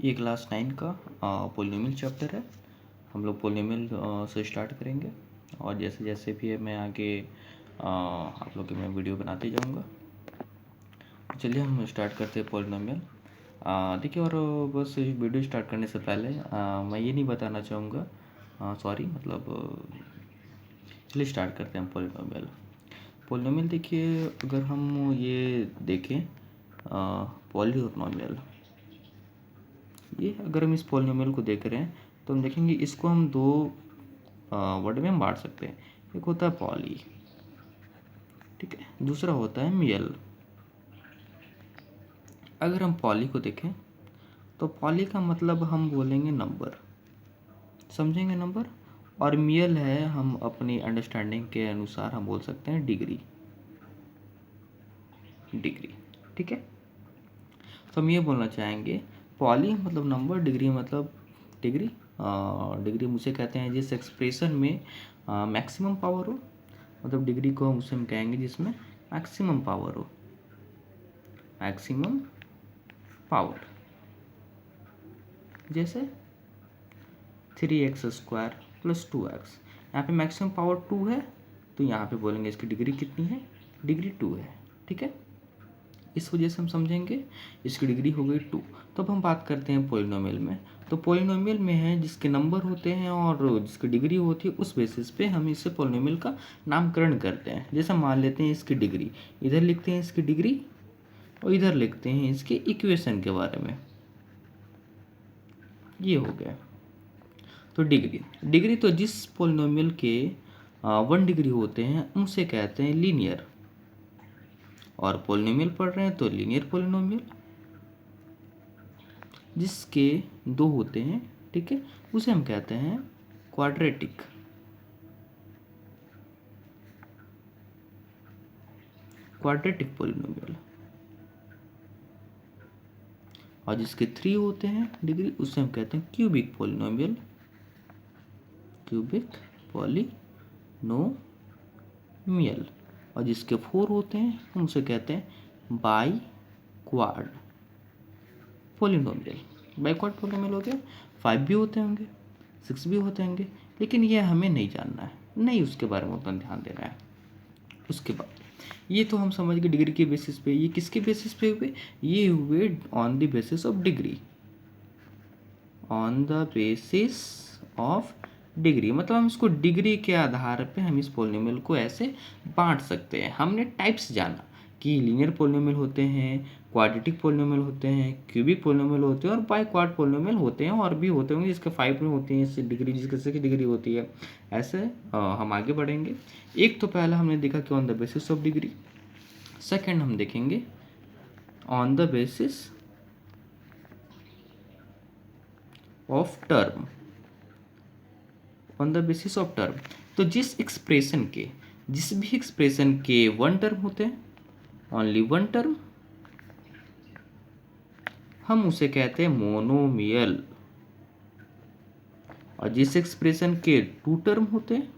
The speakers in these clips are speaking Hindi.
ये क्लास 9 का पोलिनोमियल चैप्टर है। हम लोग पोलिनोमियल से स्टार्ट करेंगे और जैसे जैसे भी मैं आगे आप लोग की मैं वीडियो बनाते जाऊंगा। चलिए हम स्टार्ट करते हैं पोलिनोमियल। देखिए, और बस वीडियो स्टार्ट करने से पहले मैं ये नहीं बताना चाहूँगा, चलिए स्टार्ट करते हैं पोलिनोमियल। पोलिनोमियल देखिए, अगर हम ये देखें पॉलीनोमियल, ये अगर हम इस पॉलिनोमियल को देख रहे हैं तो हम देखेंगे इसको हम दो वर्ड में हम बांट सकते हैं। एक होता है पॉली, ठीक है, दूसरा होता है मियल। अगर हम पॉली को देखें तो पॉली का मतलब हम बोलेंगे नंबर, समझेंगे नंबर, और मियल है हम अपनी अंडरस्टैंडिंग के अनुसार हम बोल सकते हैं डिग्री, ठीक है। तो हम ये बोलना चाहेंगे पॉली मतलब नंबर, डिग्री मतलब डिग्री। डिग्री मुझे कहते हैं जिस एक्सप्रेशन में मैक्सिमम पावर हो, मतलब डिग्री को हम कहेंगे जिसमें मैक्सिमम पावर हो, मैक्सिमम पावर। जैसे 3x² + 2x, यहाँ पे मैक्सिमम पावर 2 है तो यहाँ पे बोलेंगे इसकी डिग्री कितनी है, डिग्री 2 है, ठीक है। इस वजह से हम समझेंगे इसकी डिग्री हो गई 2। तो अब हम बात करते हैं पोलिनोमियल में। तो पोलिनोमियल में है जिसके नंबर होते हैं और जिसकी डिग्री होती है, उस बेसिस पे हम इसे पोलिनोमियल का नामकरण करते हैं। जैसे मान लेते हैं इसकी डिग्री, इधर लिखते हैं इसकी डिग्री और इधर लिखते हैं इसके इक्वेशन के बारे में, ये हो गया। तो डिग्री तो जिस पोलिनोमियल के 1 डिग्री होते हैं उनसे कहते हैं लीनियर, और पोलिनोमियल पढ़ रहे हैं तो लीनियर पोलिनोमियल। जिसके 2 होते हैं, ठीक है, उसे हम कहते हैं क्वाड्रेटिक। Quadratic polynomial. और जिसके 3 होते हैं डिग्री उसे हम कहते हैं क्यूबिक पोलिनोमियल, क्यूबिक पोलिनोमियल। और जिसके 4 होते हैं हम उसे कहते हैं by quad polynomial. By quad polynomial हो गया। 5 भी होते होंगे, 6 भी होते होंगे, लेकिन ये हमें नहीं जानना है, नहीं उसके बारे में उतना ध्यान देना है। उसके बाद ये तो हम समझ गए डिग्री के बेसिस पे। ये किसके बेसिस पे हुए, ये हुए on the basis of degree, on the basis of degree. मतलब हम इसको डिग्री के आधार पे हम इस पोलिनोमियल को ऐसे बांट सकते हैं। हमने टाइप्स जाना कि लीनियर पोलिनोमियल होते हैं, क्वाड्रेटिक पोलिनोमियल होते हैं, क्यूबिक पोलिनोमियल होते हैं और बाई क्वाड पोलिनोमियल होते हैं, और भी होते होंगे जिसके 5 में होती है इससे डिग्री, जिसके 6 डिग्री होती है। ऐसे हम आगे बढ़ेंगे। एक तो पहला हमने देखा कि on the basis of degree, second हम देखेंगे on the basis of term, on the basis of term. तो जिस भी एक्सप्रेशन के 1 टर्म होते हैं, ओनली 1 टर्म, हम उसे कहते हैं मोनोमियल। और जिस एक्सप्रेशन के 2 टर्म होते हैं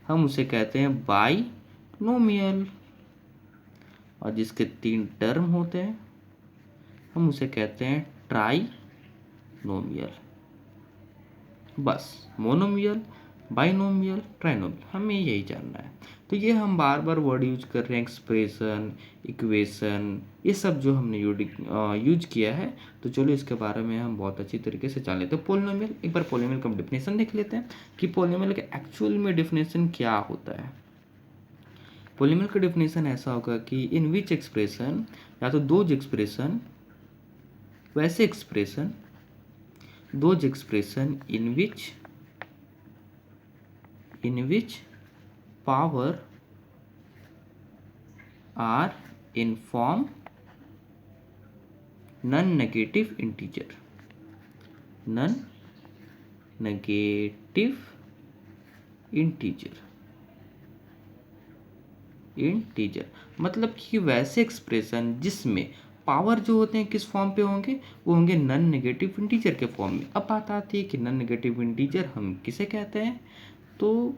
हम उसे कहते हैं बाइनोमियल। और जिसके 3 टर्म होते हैं हम उसे कहते हैं ट्राइनोमियल। बस मोनोमियल, बाइनोमियल, ट्राइनोमियल, हमें यही जानना है। तो ये हम बार बार वर्ड यूज कर रहे हैं, एक्सप्रेशन, इक्वेशन, ये सब जो हमने यूज किया है। तो चलो इसके बारे में हम बहुत अच्छी तरीके से जान लेते हैं। पोलिनोमियल, एक बार पोलिनोमियल का डेफिनेशन देख लेते हैं कि पोलिनोमियल का एक्चुअल में डेफिनेशन क्या होता है। पोलिनोमियल का डेफिनेशन ऐसा होगा कि इन विच एक्सप्रेशन, या तो दो एक्सप्रेशन, वैसे expression, those expression in which power are in form non-negative integer, non-negative integer, मतलब कि वैसे एक्सप्रेशन जिसमें पावर जो होते हैं किस फॉर्म पे होंगे, वो होंगे नॉन नेगेटिव इंटीजर के फॉर्म में। अब बात आती है कि नॉन नेगेटिव इंटीजर हम किसे कहते हैं। तो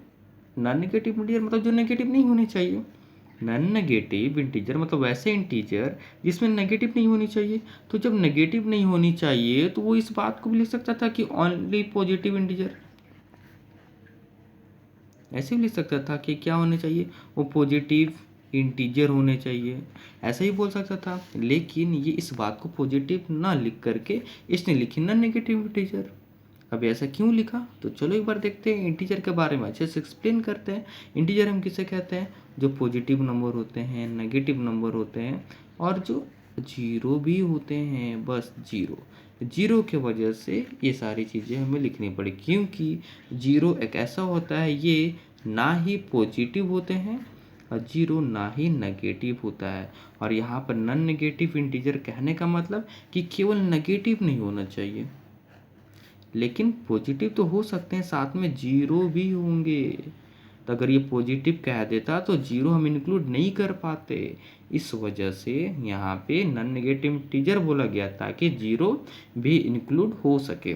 नॉन नेगेटिव इंटीजर मतलब जो नेगेटिव नहीं होने चाहिए, नॉन नेगेटिव इंटीजर मतलब वैसे इंटीजर जिसमें नेगेटिव नहीं होनी चाहिए। तो जब नेगेटिव नहीं होनी चाहिए तो वो इस बात को भी लिख सकता था कि ओनली पॉजिटिव इंटीजर, ऐसे भी लिख सकता था कि क्या होने चाहिए, वो पॉजिटिव इंटीजर होने चाहिए, ऐसा ही बोल सकता था। लेकिन ये इस बात को पॉजिटिव ना लिख करके इसने लिखी नॉन नेगेटिव इंटीजर। अब ऐसा क्यों लिखा, तो चलो एक बार देखते हैं, इंटीजर के बारे में अच्छे से एक्सप्लेन करते हैं। इंटीजर हम किसे कहते हैं, जो पॉजिटिव नंबर होते हैं, नेगेटिव नंबर होते हैं और जो जीरो भी होते हैं, बस जीरो। जीरो के वजह से ये सारी चीज़ें हमें लिखनी पड़ी, क्योंकि जीरो एक ऐसा होता है, ये ना ही पॉजिटिव होते हैं और जीरो ना ही नेगेटिव होता है। और यहाँ पर नॉन नेगेटिव इंटीजर कहने का मतलब कि केवल नेगेटिव नहीं होना चाहिए, लेकिन पॉजिटिव तो हो सकते हैं, साथ में जीरो भी होंगे। तो अगर ये पॉजिटिव कह देता तो जीरो हम इंक्लूड नहीं कर पाते, इस वजह से यहाँ पे नॉन नेगेटिव इंटीजर बोला गया ताकि जीरो भी इंक्लूड हो सके।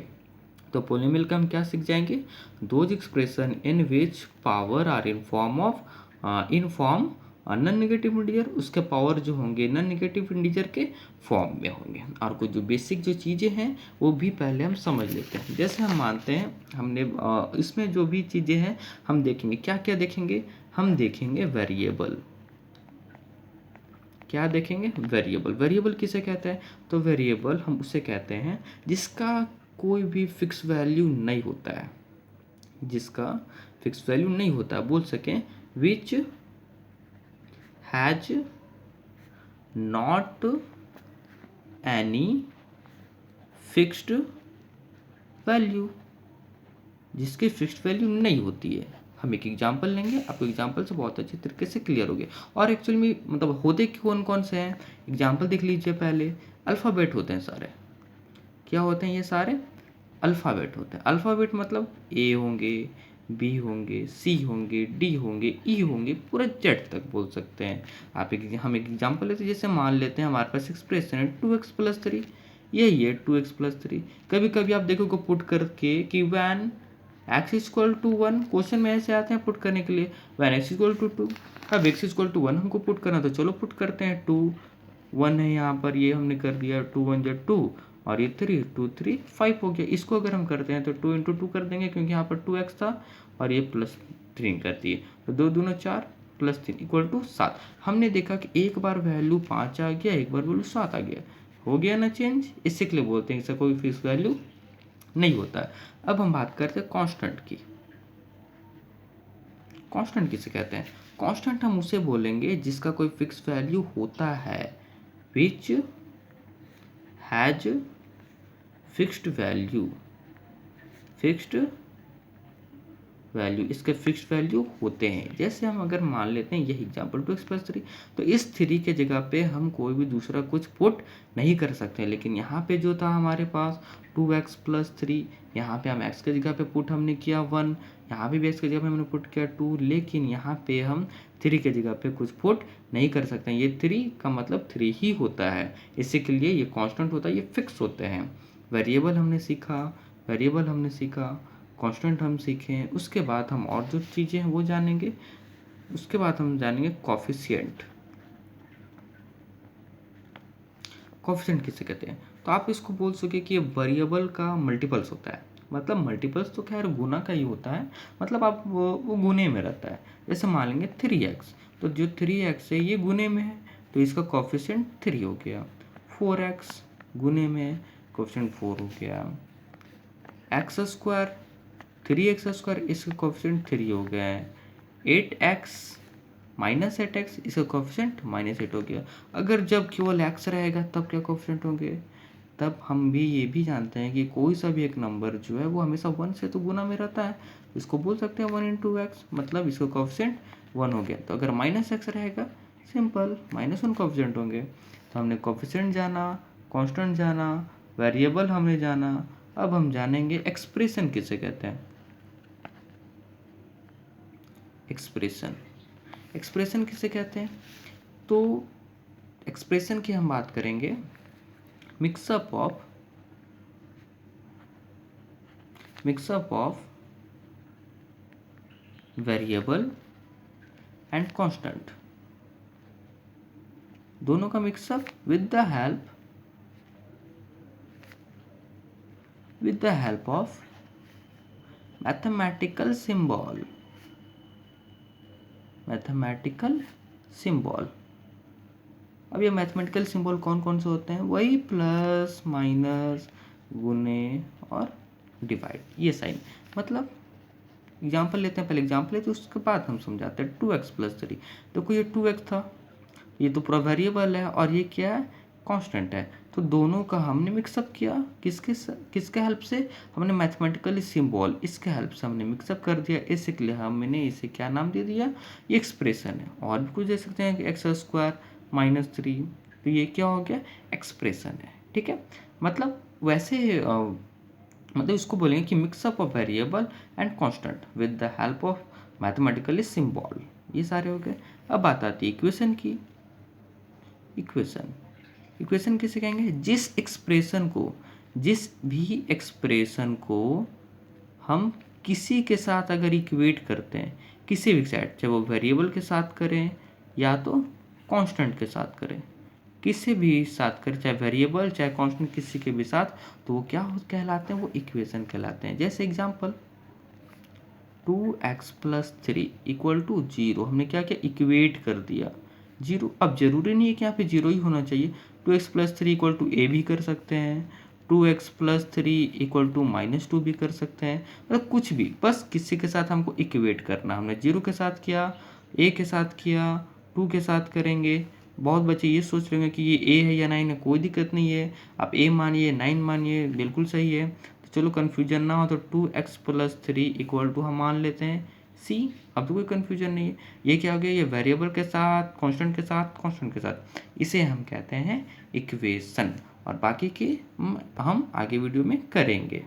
तो पोलिनोमियल का हम क्या सीख जाएंगे, those expression in which power are in form of in form non negative integer, उसके पावर जो होंगे नॉन नेगेटिव इंटीजर के फॉर्म में होंगे। और कुछ जो बेसिक जो चीज़ें हैं वो भी पहले हम समझ लेते हैं। जैसे हम मानते हैं हमने इसमें जो भी चीज़ें हैं हम देखेंगे, क्या क्या देखेंगे, हम देखेंगे वेरिएबल। क्या देखेंगे, वेरिएबल। वेरिएबल किसे कहते हैं, तो वेरिएबल हम उसे कहते हैं जिसका कोई भी फिक्स वैल्यू नहीं होता है, जिसका फिक्स वैल्यू नहीं होता है, बोल सकें which has not any fixed value, जिसकी फिक्स्ड वैल्यू नहीं होती है। हम एक एग्जांपल लेंगे, आपको एग्जांपल से बहुत अच्छे तरीके से क्लियर हो गया। और एक्चुअली में मतलब होते कौन कौन से हैं, एग्जांपल देख लीजिए। पहले अल्फ़ाबेट होते हैं सारे, क्या होते हैं ये सारे, अल्फ़ाबेट होते हैं। अल्फ़ाबेट मतलब ए होंगे, बी होंगे, सी होंगे, डी होंगे, ई होंगे, पूरा जेड तक बोल सकते हैं आप। हम एक एग्जांपल लेते हैं, जैसे मान लेते हैं हमारे पास एक्सप्रेशन है 2x+3, यही है 2x+3। कभी कभी आप देखोगे पुट करके कि वैन x=1, क्वेश्चन में ऐसे आते हैं पुट करने के लिए, वैन x=2। अब x=1 हमको पुट करना, तो चलो पुट करते हैं। 2 1 है यहाँ पर, ये हमने कर दिया 2 1 जा 2 और ये 3 2 3 5 हो गया। इसको अगर हम करते हैं तो 2 × 2 कर देंगे, क्योंकि यहाँ पर 2x था और ये +3 कर दिए, तो 2 दूना 4 +3 = 7। हमने देखा कि एक बार वैल्यू 5 आ गया, एक बार वैल्यू 7 आ गया, हो गया ना चेंज। इससे के लिए बोलते हैं इसका कोई फिक्स वैल्यू नहीं होता है। अब हम बात करते हैं कांस्टेंट की। कांस्टेंट किसे कहते हैं, कांस्टेंट हम उसे बोलेंगे जिसका कोई फिक्स वैल्यू होता है, which has fixed value. Fixed value, इसके फिक्स्ड वैल्यू होते हैं। जैसे हम अगर मान लेते हैं यही एग्जांपल 2x+3, तो इस 3 के जगह पे हम कोई भी दूसरा कुछ पुट नहीं कर सकते। लेकिन यहाँ पे जो था हमारे पास 2x+3, यहाँ पे हम x के जगह पे पुट हमने किया 1, यहाँ पे भी x के जगह पे हमने पुट किया 2, लेकिन यहाँ पे हम 3 के जगह पे कुछ पुट नहीं कर सकते। ये 3 का मतलब 3 ही होता है, इसी के लिए ये कांस्टेंट होता है, ये फिक्स होते हैं। वेरिएबल हमने सीखा, वेरिएबल हमने सीखा, कांस्टेंट हम सीखें, उसके बाद हम और जो चीज़ें हैं वो जानेंगे। उसके बाद हम जानेंगे कोफिशिएंट। कोफिशिएंट किसे कहते हैं, तो आप इसको बोल सके कि ये वेरिएबल का मल्टीपल्स होता है। मतलब मल्टीपल्स तो खैर गुना का ही होता है, मतलब आप वो गुने में रहता है। जैसे मान लेंगे 3x, तो जो 3x है ये गुने में है, तो इसका कोफिशिएंट 3 हो गया। 4x गुने में है, कोफिशिएंट 4 हो गया। x², 3x², इसका कोफिशिएंट 3 हो गया है। 8x -8x, इसका कोफिशिएंट -8 हो गया। अगर जब केवल x रहेगा तब क्या कोफिशिएंट होंगे, तब हम भी ये भी जानते हैं कि कोई सा भी एक नंबर जो है वो हमेशा 1 से तो गुना में रहता है, इसको बोल सकते हैं 1 × x, मतलब इसका कोफिशिएंट 1 हो गया। तो अगर -x रहेगा, सिंपल -1 कोफिशिएंट होंगे। तो हमने कोफिशिएंट जाना, कांस्टेंट जाना, वेरिएबल हमने जाना। अब हम जानेंगे एक्सप्रेशन किसे कहते हैं। एक्सप्रेशन, एक्सप्रेशन किसे कहते हैं, तो एक्सप्रेशन की हम बात करेंगे, mixup of variable and constant. दोनों का mixup with the help of mathematical symbol. अब ये मैथमेटिकल सिंबल कौन कौन से होते हैं? वही प्लस माइनस गुने और डिवाइड, ये साइन। मतलब एग्जाम्पल लेते हैं, पहले एग्जाम्पल लेते हैं उसके बाद हम समझाते हैं। 2x + 3, देखो ये 2x था, ये तो पूरा वेरिएबल है और ये क्या है? कांस्टेंट है। तो दोनों का हमने मिक्सअप किया, किसके हेल्प से? हमने मैथमेटिकली सिंबल, इसके हेल्प से हमने मिक्सअप कर दिया। इसलिए हमने इसे क्या नाम दे दिया? ये एक्सप्रेशन है। और भी कुछ दे सकते हैं कि x² - 3, तो ये क्या हो गया? एक्सप्रेशन है। ठीक है, मतलब वैसे मतलब इसको बोलेंगे कि mixup of variable and constant with the help of mathematically symbol. ये सारे हो गए। अब बात आती है इक्वेशन की। इक्वेशन किसे कहेंगे? जिस भी एक्सप्रेशन को हम किसी के साथ अगर इक्वेट करते हैं, किसी भी साइड, चाहे वो वेरिएबल के साथ करें या तो कांस्टेंट के साथ करें, किसी भी साथ करें, चाहे वेरिएबल चाहे कांस्टेंट, किसी के भी साथ, तो वो क्या कहलाते हैं? वो इक्वेशन कहलाते हैं। जैसे एग्जांपल 2x + 3 = 0, हमने क्या किया? इक्वेट कर दिया 0। अब जरूरी नहीं है कि यहाँ पे 0 ही होना चाहिए। 2x + 3 = a भी कर सकते हैं, 2x + 3 = -2 भी कर सकते हैं, मतलब कुछ भी, बस किसी के साथ हमको इक्वेट करना। हमने 0 के साथ किया, a के साथ किया, 2 के साथ करेंगे। बहुत बच्चे ये सोच रहे हैं कि ये a है या 9 है, कोई दिक्कत नहीं है, आप a मानिए 9 मानिए, बिल्कुल सही है। तो चलो कन्फ्यूजन ना हो तो 2x + 3 = हम मान लेते हैं c। अब तो कोई कन्फ्यूजन नहीं है। ये क्या हो गया? ये वेरिएबल के साथ, कांस्टेंट के साथ, इसे हम कहते हैं इक्वेशन। और बाकी के हम आगे वीडियो में करेंगे।